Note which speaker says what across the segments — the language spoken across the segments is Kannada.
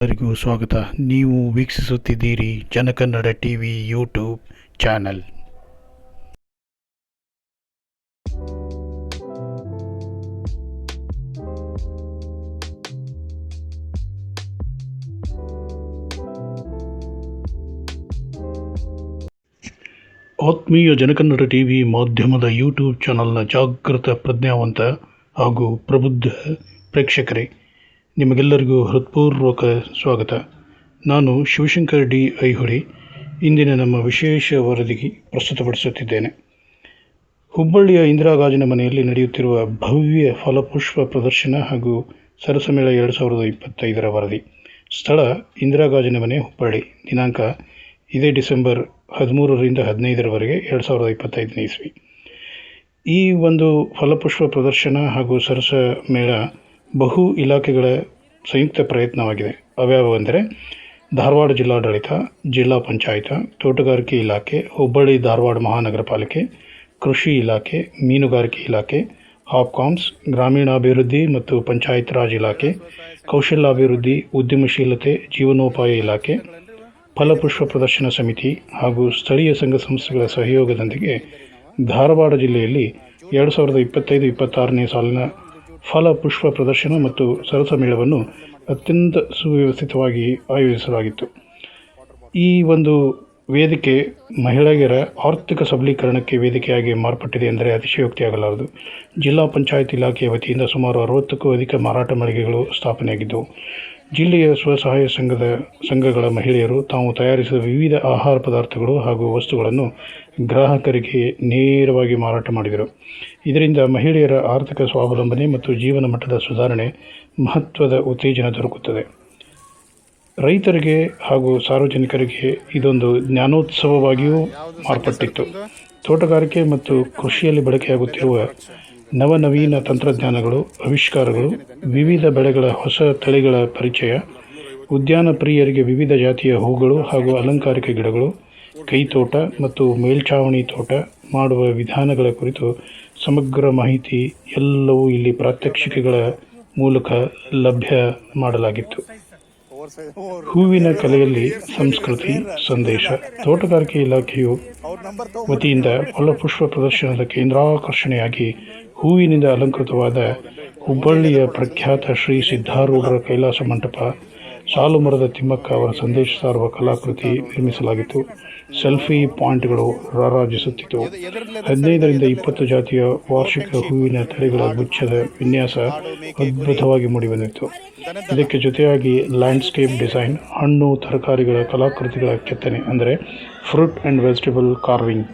Speaker 1: ಎಲ್ಲರಿಗೂ ಸ್ವಾಗತ. ನೀವು ವೀಕ್ಷಿಸುತ್ತಿದ್ದೀರಿ ಜನಕನ್ನಡ ಟಿವಿ ಯೂಟ್ಯೂಬ್ ಚಾನಲ್. ಆತ್ಮೀಯ ಜನಕನ್ನಡ ಟಿವಿ ಮಾಧ್ಯಮದ ಯೂಟ್ಯೂಬ್ ಚಾನಲ್ನ ಜಾಗೃತ, ಪ್ರಜ್ಞಾವಂತ ಹಾಗೂ ಪ್ರಬುದ್ಧ ಪ್ರೇಕ್ಷಕರೇ, ನಿಮಗೆಲ್ಲರಿಗೂ ಹೃತ್ಪೂರ್ವಕ ಸ್ವಾಗತ. ನಾನು ಶಿವಶಂಕರ್ ಡಿ ಐಹೊಳಿ ಇಂದಿನ ನಮ್ಮ ವಿಶೇಷ ವರದಿಗೆ ಪ್ರಸ್ತುತಪಡಿಸುತ್ತಿದ್ದೇನೆ. ಹುಬ್ಬಳ್ಳಿಯ ಇಂದಿರಾ ಗಾಜಿನ ಮನೆಯಲ್ಲಿ ನಡೆಯುತ್ತಿರುವ ಭವ್ಯ ಫಲಪುಷ್ಪ ಪ್ರದರ್ಶನ ಹಾಗೂ ಸರಸಮೇಳ 2025 ವರದಿ. ಸ್ಥಳ ಇಂದಿರಾ ಗಾಜಿನ ಮನೆ, ಹುಬ್ಬಳ್ಳಿ. ದಿನಾಂಕ ಇದೇ ಡಿಸೆಂಬರ್ 13ರಿಂದ 15ರವರೆಗೆ 2025 ಇಸ್ವಿ. ಈ ಒಂದು ಫಲಪುಷ್ಪ ಪ್ರದರ್ಶನ ಹಾಗೂ ಸರಸ ಮೇಳ ಬಹು ಇಲಾಖೆಗಳ ಸಂಯುಕ್ತ ಪ್ರಯತ್ನವಾಗಿದೆ. ಅವ್ಯಾವೆಂದರೆ ಧಾರವಾಡ ಜಿಲ್ಲಾಡಳಿತ, ಜಿಲ್ಲಾ ಪಂಚಾಯತ, ತೋಟಗಾರಿಕೆ ಇಲಾಖೆ, ಹುಬ್ಬಳ್ಳಿ ಧಾರವಾಡ ಮಹಾನಗರ ಪಾಲಿಕೆ, ಕೃಷಿ ಇಲಾಖೆ, ಮೀನುಗಾರಿಕೆ ಇಲಾಖೆ, ಹಾಪ್ಕಾಮ್ಸ್, ಗ್ರಾಮೀಣಾಭಿವೃದ್ಧಿ ಮತ್ತು ಪಂಚಾಯತ್ ರಾಜ್ ಇಲಾಖೆ, ಕೌಶಲ್ಯಾಭಿವೃದ್ಧಿ, ಉದ್ಯಮಶೀಲತೆ, ಜೀವನೋಪಾಯ ಇಲಾಖೆ, ಫಲಪುಷ್ಪ ಪ್ರದರ್ಶನ ಸಮಿತಿ ಹಾಗೂ ಸ್ಥಳೀಯ ಸಂಘ ಸಂಸ್ಥೆಗಳ ಸಹಯೋಗದೊಂದಿಗೆ ಧಾರವಾಡ ಜಿಲ್ಲೆಯಲ್ಲಿ 2025-26ನೇ ಸಾಲಿನ ಫಲಪುಷ್ಪ ಪ್ರದರ್ಶನ ಮತ್ತು ಸರಸ ಮೇಳವನ್ನು ಅತ್ಯಂತ ಸುವ್ಯವಸ್ಥಿತವಾಗಿ ಆಯೋಜಿಸಲಾಗಿತ್ತು. ಈ ಒಂದು ವೇದಿಕೆ ಮಹಿಳೆಯರ ಆರ್ಥಿಕ ಸಬಲೀಕರಣಕ್ಕೆ ವೇದಿಕೆಯಾಗಿ ಮಾರ್ಪಟ್ಟಿದೆ ಎಂದರೆ ಅತಿಶಯೋಕ್ತಿಯಾಗಲಾರದು. ಜಿಲ್ಲಾ ಪಂಚಾಯತ್ ಇಲಾಖೆಯ ವತಿಯಿಂದ ಸುಮಾರು 60ಕ್ಕೂ ಅಧಿಕ ಮಾರಾಟ ಮಳಿಗೆಗಳು ಸ್ಥಾಪನೆಯಾಗಿದ್ದವು. ಜಿಲ್ಲೆಯ ಸ್ವಸಹಾಯ ಸಂಘಗಳ ಮಹಿಳೆಯರು ತಾವು ತಯಾರಿಸಿದ ವಿವಿಧ ಆಹಾರ ಪದಾರ್ಥಗಳು ಹಾಗೂ ವಸ್ತುಗಳನ್ನು ಗ್ರಾಹಕರಿಗೆ ನೇರವಾಗಿ ಮಾರಾಟ ಮಾಡಿದರು. ಇದರಿಂದ ಮಹಿಳೆಯರ ಆರ್ಥಿಕ ಸ್ವಾವಲಂಬನೆ ಮತ್ತು ಜೀವನ ಮಟ್ಟದ ಸುಧಾರಣೆ ಮಹತ್ವದ ಉತ್ತೇಜನ ದೊರಕುತ್ತದೆ. ರೈತರಿಗೆ ಹಾಗೂ ಸಾರ್ವಜನಿಕರಿಗೆ ಇದೊಂದು ಜ್ಞಾನೋತ್ಸವವಾಗಿಯೂ ಮಾರ್ಪಟ್ಟಿತ್ತು. ತೋಟಗಾರಿಕೆ ಮತ್ತು ಕೃಷಿಯಲ್ಲಿ ಬಳಕೆಯಾಗುತ್ತಿರುವ ನವನವೀನ ತಂತ್ರಜ್ಞಾನಗಳು, ಆವಿಷ್ಕಾರಗಳು, ವಿವಿಧ ಬೆಳೆಗಳ ಹೊಸ ತಳಿಗಳ ಪರಿಚಯ, ಉದ್ಯಾನ ಪ್ರಿಯರಿಗೆ ವಿವಿಧ ಜಾತಿಯ ಹೂಗಳು ಹಾಗೂ ಅಲಂಕಾರಿಕ ಗಿಡಗಳು, ಕೈತೋಟ ಮತ್ತು ಮೇಲ್ಛಾವಣಿ ತೋಟ ಮಾಡುವ ವಿಧಾನಗಳ ಕುರಿತು ಸಮಗ್ರ ಮಾಹಿತಿ ಎಲ್ಲವೂ ಇಲ್ಲಿ ಪ್ರಾತ್ಯಕ್ಷಿಕೆಗಳ ಮೂಲಕ ಲಭ್ಯ ಮಾಡಲಾಗಿತ್ತು. ಹೂವಿನ ಕಲೆಯಲ್ಲಿ ಸಂಸ್ಕೃತಿ ಸಂದೇಶ. ತೋಟಗಾರಿಕೆ ಇಲಾಖೆಯು ವತಿಯಿಂದ ಫಲಪುಷ್ಪ ಪ್ರದರ್ಶನದ ಕೇಂದ್ರಾಕರ್ಷಣೆಯಾಗಿ ಹೂವಿನಿಂದ ಅಲಂಕೃತವಾದ ಹುಬ್ಬಳ್ಳಿಯ ಪ್ರಖ್ಯಾತ ಶ್ರೀ ಸಿದ್ಧಾರೂಢರ ಕೈಲಾಸ ಮಂಟಪ, ಸಾಲು ಮರದ ತಿಮ್ಮಕ್ಕ ಅವರ ಸಂದೇಶ ಸಾರುವ ಕಲಾಕೃತಿ ನಿರ್ಮಿಸಲಾಗಿತ್ತು. ಸೆಲ್ಫಿ ಪಾಯಿಂಟ್ಗಳು ರಾರಾಜಿಸುತ್ತಿದ್ದವು. 15ರಿಂದ 20 ಜಾತಿಯ ವಾರ್ಷಿಕ ಹೂವಿನ ತಳಿಗಳ ಗುಚ್ಛದ ವಿನ್ಯಾಸ ಅದ್ಭುತವಾಗಿ ಮೂಡಿಬಂದಿತ್ತು. ಇದಕ್ಕೆ ಜೊತೆಯಾಗಿ ಲ್ಯಾಂಡ್ಸ್ಕೇಪ್ ಡಿಸೈನ್, ಹಣ್ಣು ತರಕಾರಿಗಳ ಕಲಾಕೃತಿಗಳ ಕೆತ್ತನೆ ಅಂದರೆ fruit and vegetable carving,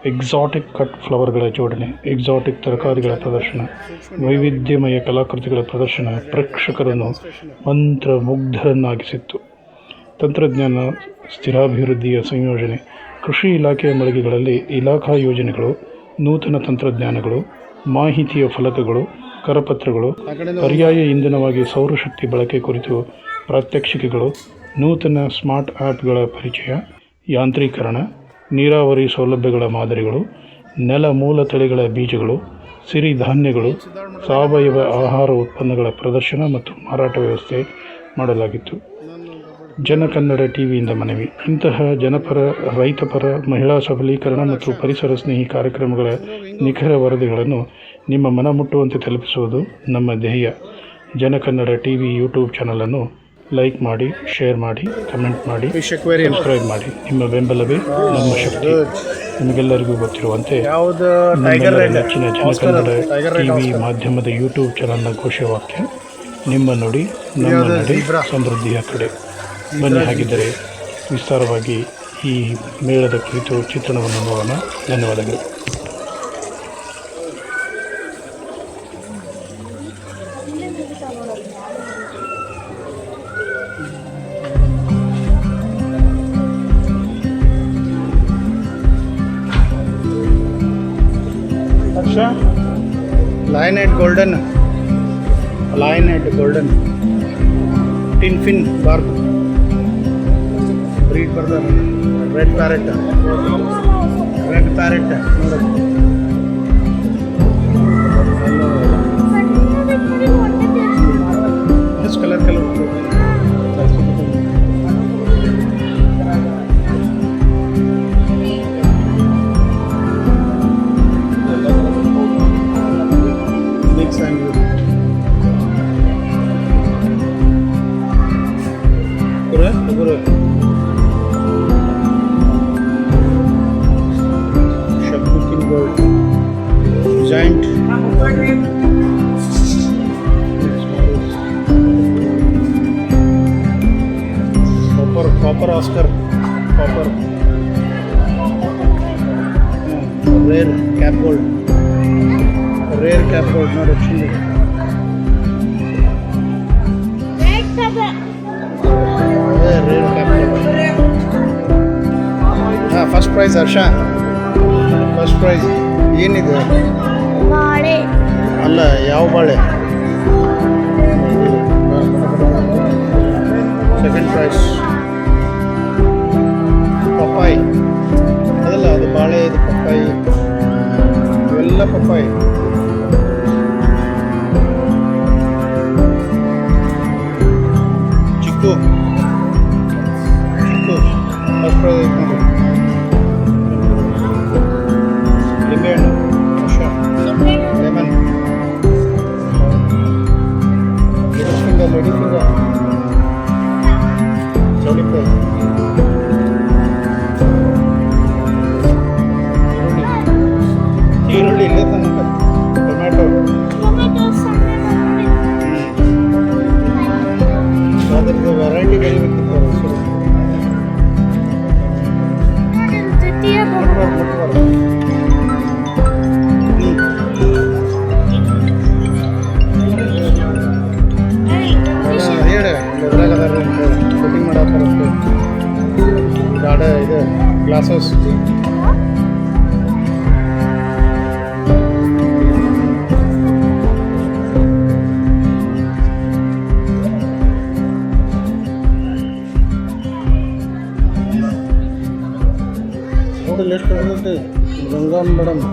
Speaker 1: exotic cut ಫ್ಲವರ್ಗಳ ಜೋಡಣೆ, ಎಕ್ಸಾಟಿಕ್ ತರಕಾರಿಗಳ ಪ್ರದರ್ಶನ, ವೈವಿಧ್ಯಮಯ ಕಲಾಕೃತಿಗಳ ಪ್ರದರ್ಶನ ಪ್ರೇಕ್ಷಕರನ್ನು ಮಂತ್ರಮುಗ್ಧರನ್ನಾಗಿಸಿತ್ತು. ತಂತ್ರಜ್ಞಾನ ಸ್ಥಿರಾಭಿವೃದ್ಧಿಯ ಸಂಯೋಜನೆ. ಕೃಷಿ ಇಲಾಖೆಯ ಮಳಿಗೆಗಳಲ್ಲಿ ಇಲಾಖಾ ಯೋಜನೆಗಳು, ನೂತನ ತಂತ್ರಜ್ಞಾನಗಳು, ಮಾಹಿತಿಯ ಫಲಕಗಳು, ಕರಪತ್ರಗಳು, ಪರ್ಯಾಯ ಇಂಧನವಾಗಿ ಸೌರಶಕ್ತಿ ಬಳಕೆ ಕುರಿತು ಪ್ರಾತ್ಯಕ್ಷಿಕೆಗಳು, ನೂತನ ಸ್ಮಾರ್ಟ್ ಆ್ಯಪ್ಗಳ ಪರಿಚಯ, ಯಾಂತ್ರೀಕರಣ, ನೀರಾವರಿ ಸೌಲಭ್ಯಗಳ ಮಾದರಿಗಳು, ನೆಲ ಮೂಲ ತಳಿಗಳ ಬೀಜಗಳು, ಸಿರಿಧಾನ್ಯಗಳು, ಸಾವಯವ ಆಹಾರ ಉತ್ಪನ್ನಗಳ ಪ್ರದರ್ಶನ ಮತ್ತು ಮಾರಾಟ ವ್ಯವಸ್ಥೆ ಮಾಡಲಾಗಿತ್ತು. ಜನಕನ್ನಡ ಟಿವಿಯಿಂದ ಮನವಿ. ಇಂತಹ ಜನಪರ, ರೈತಪರ, ಮಹಿಳಾ ಸಬಲೀಕರಣ ಮತ್ತು ಪರಿಸರ ಸ್ನೇಹಿ ಕಾರ್ಯಕ್ರಮಗಳ ನಿಖರ ವರದಿಗಳನ್ನು ನಿಮ್ಮ ಮನ ಮುಟ್ಟುವಂತೆ ತಲುಪಿಸುವುದು ನಮ್ಮ ಧ್ಯೇಯ. ಜನಕನ್ನಡ ಟಿವಿ ಯೂಟ್ಯೂಬ್ ಚಾನಲನ್ನು ಲೈಕ್ ಮಾಡಿ, ಶೇರ್ ಮಾಡಿ, ಕಮೆಂಟ್ ಮಾಡಿ, ಸಬ್ಸ್ಕ್ರೈಬ್ ಮಾಡಿ. ನಿಮ್ಮ ಬೆಂಬಲವೇ ನಮ್ಮ ಶಕ್ತಿ. ನಿಮಗೆಲ್ಲರಿಗೂ ಗೊತ್ತಿರುವಂತೆ ನೆಚ್ಚಿನ ಜನಕನ್ನಡ ಟಿವಿ ಮಾಧ್ಯಮದ ಯೂಟ್ಯೂಬ್ ಚಾನಲ್ನ ಘೋಷವಾಕ್ಯ ನಿಮ್ಮ ನುಡಿ ನಮ್ಮ ನಡೆ, ಸಮೃದ್ಧಿಯ ಕಡೆ. ಬನ್ನಿ, ಹಾಗಿದ್ದರೆ ವಿಸ್ತಾರವಾಗಿ ಈ ಮೇಳದ ಕುರಿತು ಚಿತ್ರಣವನ್ನು ನೋಡೋಣ. ಧನ್ಯವಾದಗಳು.
Speaker 2: Lion and golden tin fin barb breed for the red parrot this color Ugur. Shakutin gold. Giant. Copper Oscar. Copper. Rare cap gold. Not extended. Rare cap gold. First prize Harsha. First prize. ಏನಿದೆ
Speaker 3: ಬಾಳೆ
Speaker 2: ಅಲ್ಲ ಯಾವ ಬಾಳೆ ಸೆಕೆಂಡ್ ಪ್ರೈಸ್ ಪಪ್ಪಾಯಿ ಅದಲ್ಲ ಅದು ಬಾಳೆ ಇದು ಪಪ್ಪಾಯಿ ಇವೆಲ್ಲ ಪಪ್ಪಾಯಿ ಚಿಕ್ಕು ಫಸ್ಟ್ ಪ್ರೈಸ್ ನೋಡಿ ಲಿಂಬೆಹಣ್ಣು ಲೆಮನ್ ಲೇಡಿ ಫಿಂಗರ್ ಚೌಳಿಕಾಯಿ ಈರುಳ್ಳಿ ಇಲ್ಲೇ ತನಕ ಟೊಮ್ಯಾಟೊ ಅದ್ರದ್ದು ವೆರೈಟಿ ಬೆಳಿಬೇಕಿತ್ತು ಹೆಸರು ಶೂಟಿಂಗ್ ಮಾಡಕ್ಕೆ ಗಾಡಿ ಇದು ಗ್ಲಾಸಸ್ ನೋಡಿ ಎಷ್ಟು ಕೊಡ್ತೈತಿ ಗಂಗಾ ಮೇಡಮ್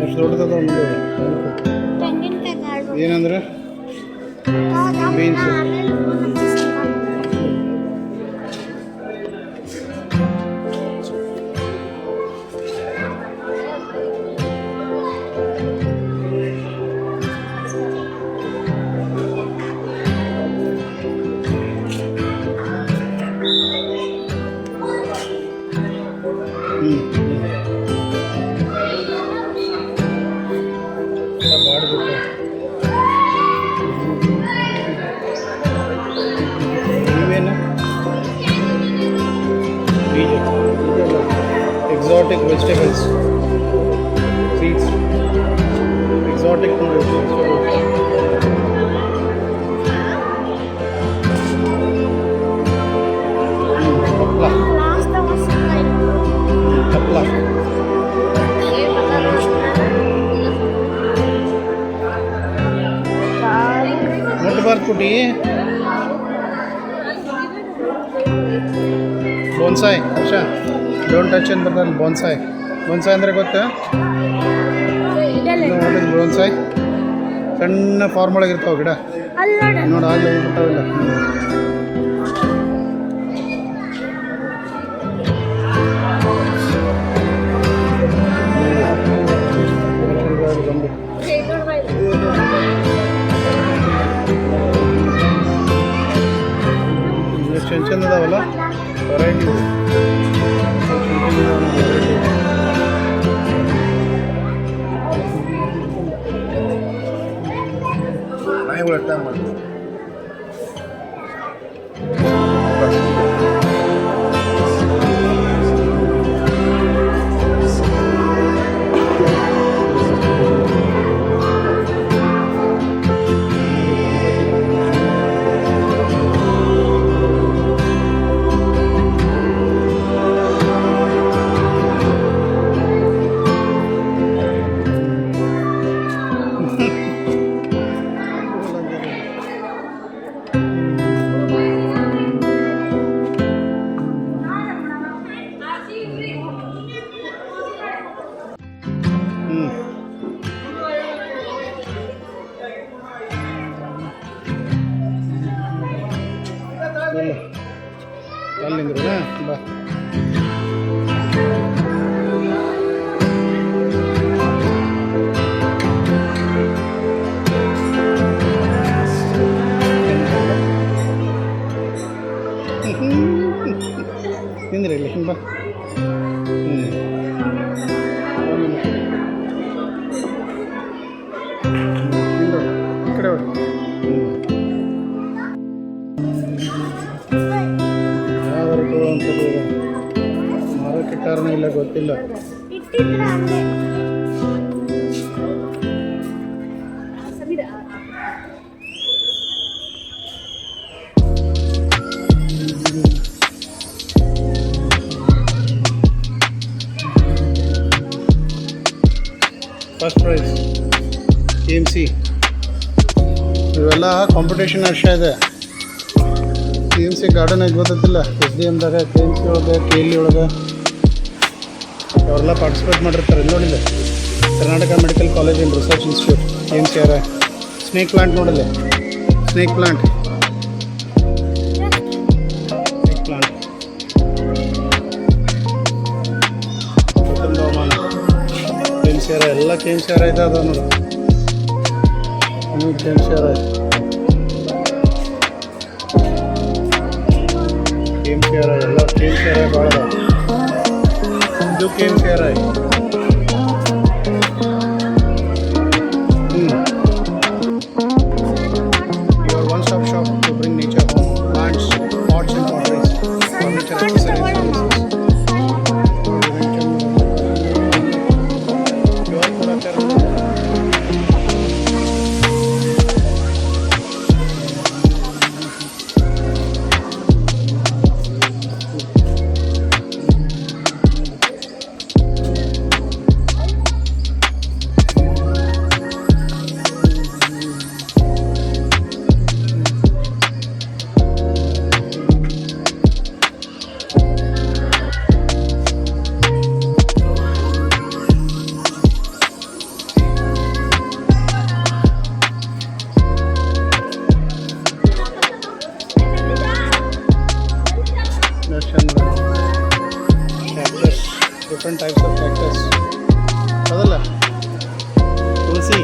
Speaker 2: ಎಷ್ಟು ದೊಡ್ಡದ ಒಂದು ಏನಂದ್ರೆ ಬೀನ್ಸ್ ಇವೇನು ಬೀಜ ಎಕ್ಸಾಟಿಕ್ ವೆಜಿಟೇಬಲ್ಸ್ ಸೀಡ್ಸ್ ಎಕ್ಸಾಟಿಕ್ ಹಪ್ಪಳ ಮುಟ್ಟಬಾರ್ದು ಪುಟಿ ಬೋನ್ಸಾಯ್ ಹರ್ಷ ಡೋಂಟ್ ಟಚ್ ಅಂತ ಬರ್ತಾನೆ ಬೋನ್ಸಾಯ್ ಅಂದರೆ ಗೊತ್ತಾ ವಾಟ್ ಇಸ್ ಬೋನ್ಸಾಯ್ ಸಣ್ಣ ಫಾರ್ಮ್ ಒಳಗೆ ಇರ್ತಾವೆ ಗಿಡ ನೋಡಿ ಆಗಲೇ ಬಿಟ್ಟಾವಿಲ್ಲ ಎಷ್ಟು ಚಂದ ಅದಾವಲ್ಲ ವೆರೈಟಿ ನಾಯಿಗಳು ಅಟ್ಯಾಕ್ ಮಾಡ್ತೀವಿ ಗೊತ್ತಿಲ್ಲ.
Speaker 3: ಇಟ್ಟಿದ್ರೆ ಹಂಗೆ ಸಮೀರ
Speaker 2: ಫಸ್ಟ್ ಪ್ರೈಸ್ KMC. ಇವೆಲ್ಲ ಕಾಂಪಿಟೇಷನ್ ವರ್ಷ ಇದೆ. KMC ಗಾರ್ಡನ್ ಆಗಿ ಗೊತ್ತಿಲ್ಲ, SDMದಾಗ KMC ಒಳಗೆ KLE ಒಳಗೆ ಅವರೆಲ್ಲ ಪಾರ್ಟಿಸಿಪೇಟ್ ಮಾಡಿರ್ತಾರೆ. ನೋಡಿಲ್ಲ, Karnataka medical college and research institute KMC ಅವರ ಸ್ನೇಕ್ ಪ್ಲಾಂಟ್ ನೋಡಿಲ್ಲ, ಸ್ನೇಕ್ ಪ್ಲಾಂಟ್ ಹವಾಮಾನ KMC ಅವರ ಎಲ್ಲ KMC ಅವರ ಇದೆ ಅದ ನೋಡಿ. KMC ಅವರ KMC ಅವರ ಎಲ್ಲ KMC ಅವರ ಭಾಳ ಅದ. ಇದು KMC ಅವರ Your one-stop shop to bring nature home. Plants, pots and potteries, furniture accessories, Pure product. Cactus, different types of cactus. ಅದಲ್ಲ ತುಳಸಿ